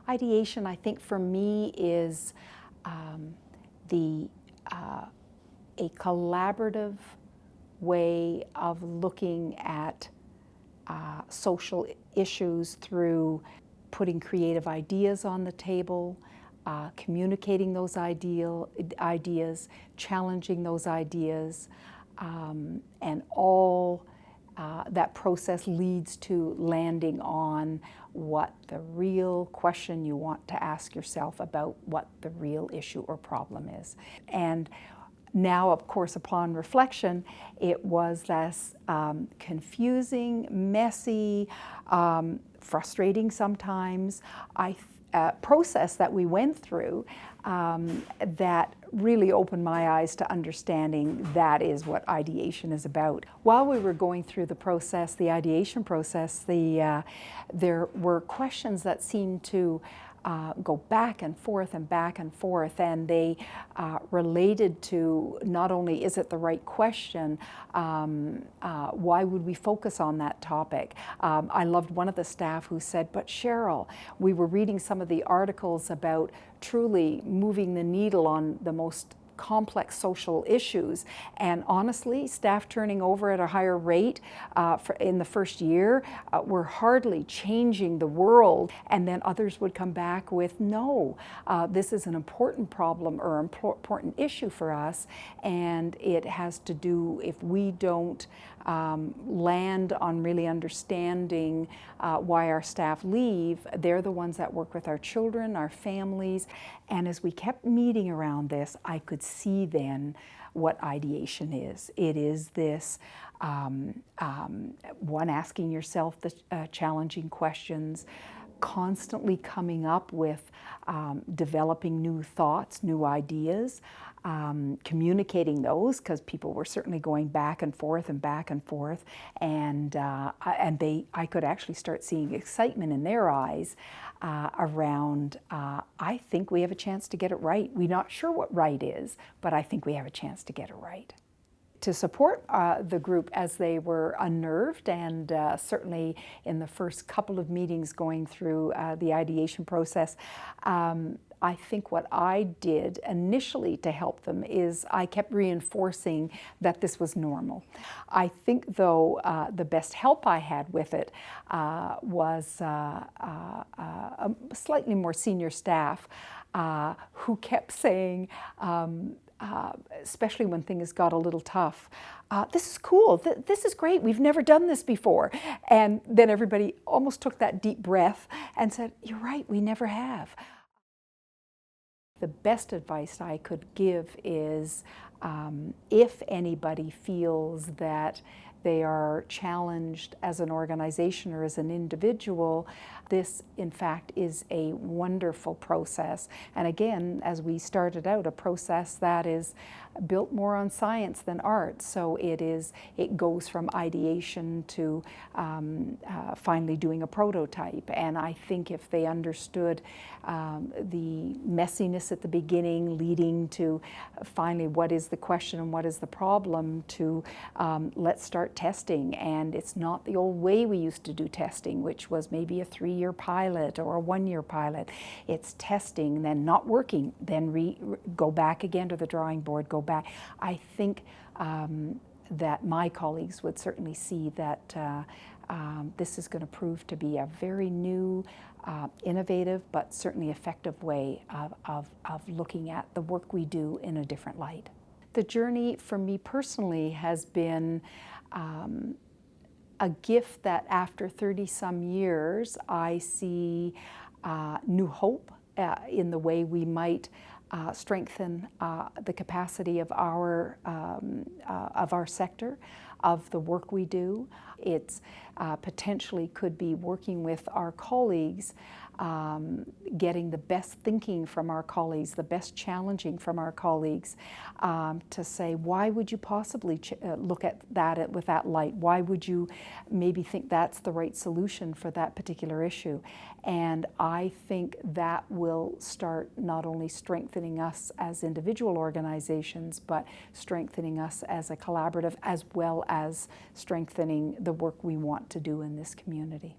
Ideation, I think for me, is the a collaborative way of looking at social issues through putting creative ideas on the table, communicating those ideas, challenging those ideas, and all that process leads to landing on what the real question you want to ask yourself about what the real issue or problem is. And now, of course, upon reflection, it was less confusing, messy, frustrating sometimes. Process that we went through that really opened my eyes to understanding that is what ideation is about. While we were going through the process, the ideation process, there were questions that seemed to go back and forth and back and forth, and they related to not only is it the right question, why would we focus on that topic? I loved one of the staff who said, but Cheryl, we were reading some of the articles about truly moving the needle on the most complex social issues, and honestly, staff turning over at a higher rate in the first year were hardly changing the world, and then others would come back with, no, this is an important problem or important issue for us, and it has to do, if we don't land on really understanding why our staff leave, they're the ones that work with our children, our families, and as we kept meeting around this, I could see then what ideation is. It is this one, asking yourself the challenging questions, constantly coming up with developing new thoughts, new ideas, communicating those, because people were certainly going back and forth, and I could actually start seeing excitement in their eyes around, I think we have a chance to get it right. We're not sure what right is, but I think we have a chance to get it right. To support the group as they were unnerved, and certainly in the first couple of meetings going through the ideation process, I think what I did initially to help them is I kept reinforcing that this was normal. I think, though, the best help I had with it was a slightly more senior staff who kept saying, especially when things got a little tough, this is cool, this is great, we've never done this before. And then everybody almost took that deep breath and said, you're right, we never have. The best advice I could give is if anybody feels that they are challenged as an organization or as an individual, this in fact is a wonderful process. And again, as we started out, a process that is built more on science than art. So it goes from ideation to finally doing a prototype. And I think if they understood the messiness at the beginning, leading to finally what is the question and what is the problem, to let's start testing. And it's not the old way we used to do testing, which was maybe a 3-year pilot or a 1-year pilot. It's testing, then not working, then go back again to the drawing board, go back. I think that my colleagues would certainly see that this is going to prove to be a very new, innovative, but certainly effective way of looking at the work we do in a different light. The journey for me personally has been a gift that after 30-some years I see new hope in the way we might strengthen the capacity of our sector, of the work we do. It's potentially could be working with our colleagues, getting the best thinking from our colleagues, the best challenging from our colleagues, to say, why would you possibly look at that with that light? Why would you maybe think that's the right solution for that particular issue? And I think that will start not only strengthening us as individual organizations, but strengthening us as a collaborative, as well as strengthening the work we want to do in this community.